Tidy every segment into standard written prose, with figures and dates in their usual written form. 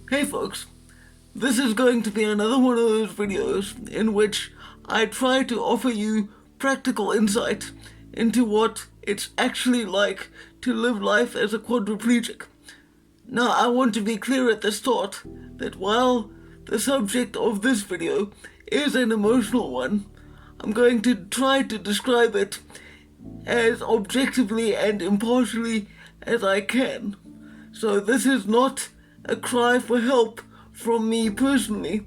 Hey folks, this is going to be another one of those videos in which I try to offer you practical insight into what it's actually like to live life as a quadriplegic. Now, I want to be clear at the start that while the subject of this video is an emotional one, I'm going to try to describe it as objectively and impartially as I can. So this is not a cry for help from me personally.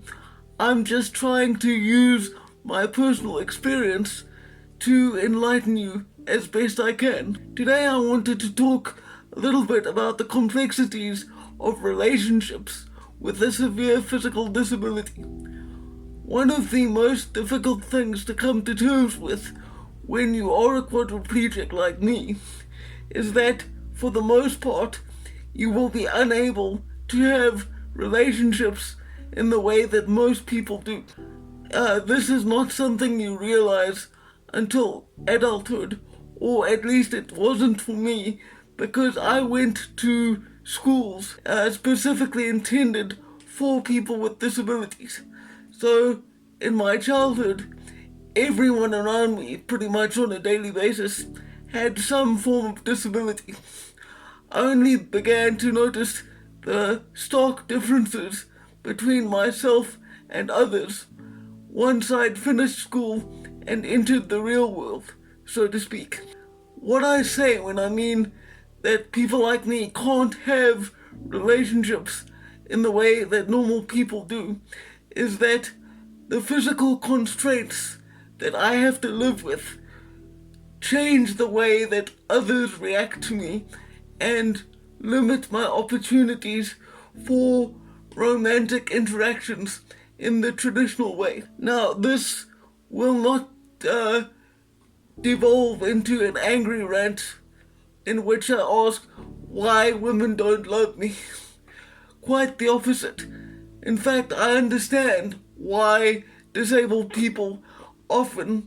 I'm just trying to use my personal experience to enlighten you as best I can. Today I wanted to talk a little bit about the complexities of relationships with a severe physical disability. One of the most difficult things to come to terms with when you are a quadriplegic like me is that, for the most part, you will be unable to have relationships in the way that most people do. This is not something you realize until adulthood, or at least it wasn't for me, because I went to schools specifically intended for people with disabilities. So, in my childhood, everyone around me, pretty much on a daily basis, had some form of disability. I only began to notice the stark differences between myself and others once I'd finished school and entered the real world, so to speak. What I say when I mean that people like me can't have relationships in the way that normal people do is that the physical constraints that I have to live with change the way that others react to me and limit my opportunities for romantic interactions in the traditional way. Now, this will not devolve into an angry rant in which I ask why women don't love me. Quite the opposite. In fact, I understand why disabled people often,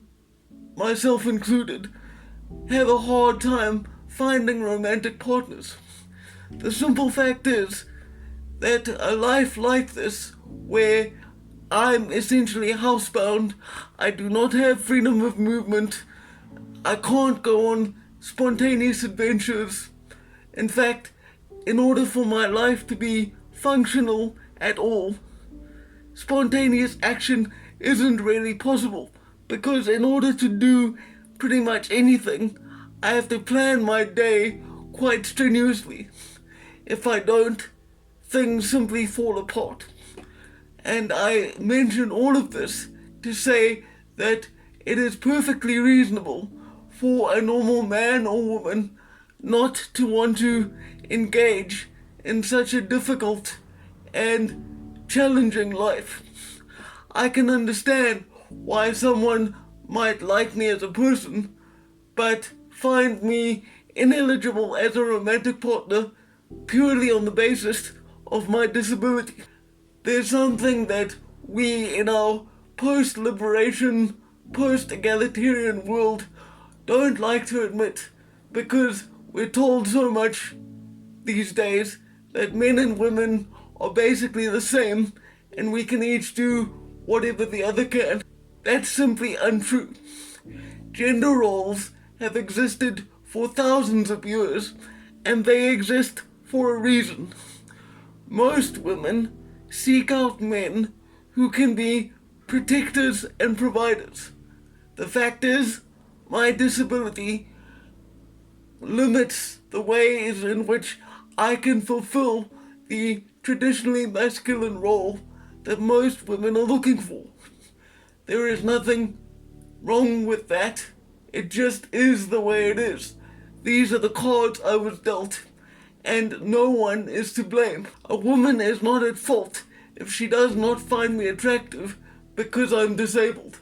myself included, have a hard time finding romantic partners. The simple fact is that a life like this, where I'm essentially housebound, I do not have freedom of movement, I can't go on spontaneous adventures. In fact, in order for my life to be functional at all, spontaneous action isn't really possible, because in order to do pretty much anything, I have to plan my day quite strenuously. If I don't, things simply fall apart. And I mention all of this to say that it is perfectly reasonable for a normal man or woman not to want to engage in such a difficult and challenging life. I can understand why someone might like me as a person, but find me ineligible as a romantic partner purely on the basis of my disability. There's something that we in our post-liberation, post-egalitarian world don't like to admit, because we're told so much these days that men and women are basically the same and we can each do whatever the other can. That's simply untrue. Gender roles have existed for thousands of years, and they exist for a reason. Most women seek out men who can be protectors and providers. The fact is, my disability limits the ways in which I can fulfill the traditionally masculine role that most women are looking for. There is nothing wrong with that. It just is the way it is. These are the cards I was dealt, and no one is to blame. A woman is not at fault if she does not find me attractive because I'm disabled.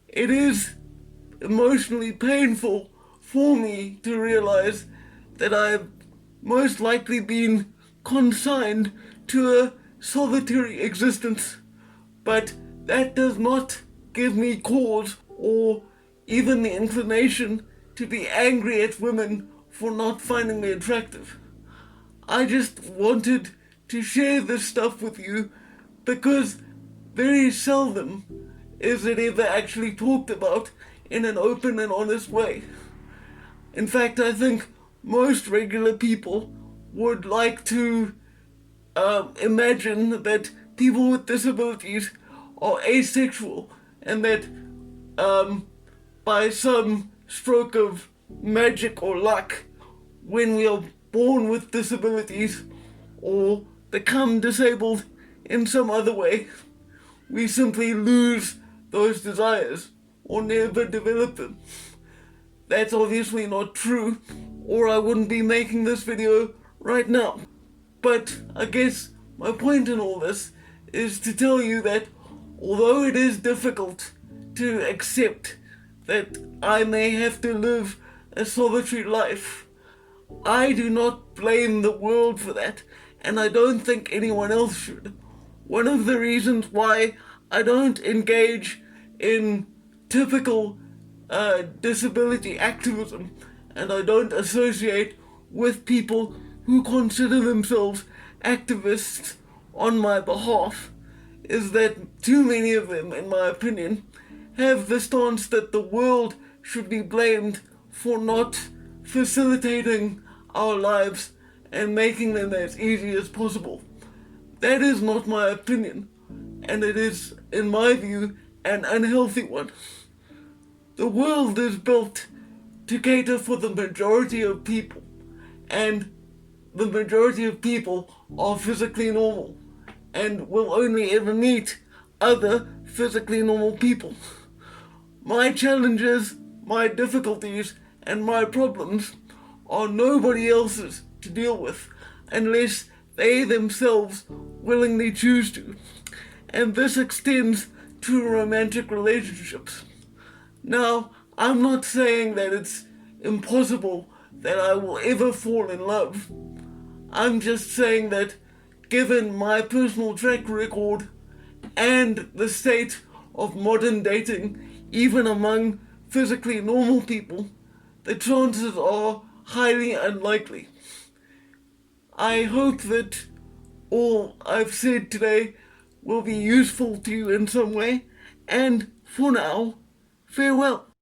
It is emotionally painful for me to realize that I've most likely been consigned to a solitary existence, but that does not give me cause or even the inclination to be angry at women for not finding me attractive. I just wanted to share this stuff with you because very seldom is it ever actually talked about in an open and honest way. In fact, I think most regular people would like to imagine that people with disabilities are asexual and that by some stroke of magic or luck, when we are born with disabilities or become disabled in some other way, we simply lose those desires or never develop them. That's obviously not true, or I wouldn't be making this video right now. But I guess my point in all this is to tell you that although it is difficult to accept that I may have to live a solitary life, I do not blame the world for that, and I don't think anyone else should. One of the reasons why I don't engage in typical disability activism and I don't associate with people who consider themselves activists on my behalf is that too many of them, in my opinion, have the stance that the world should be blamed for not facilitating our lives and making them as easy as possible. That is not my opinion, and it is, in my view, an unhealthy one. The world is built to cater for the majority of people, and the majority of people are physically normal and will only ever meet other physically normal people. My challenges, my difficulties, and my problems are nobody else's to deal with unless they themselves willingly choose to. And this extends to romantic relationships. Now, I'm not saying that it's impossible that I will ever fall in love. I'm just saying that given my personal track record and the state of modern dating, even among physically normal people, the chances are highly unlikely. I hope that all I've said today will be useful to you in some way, and for now, farewell.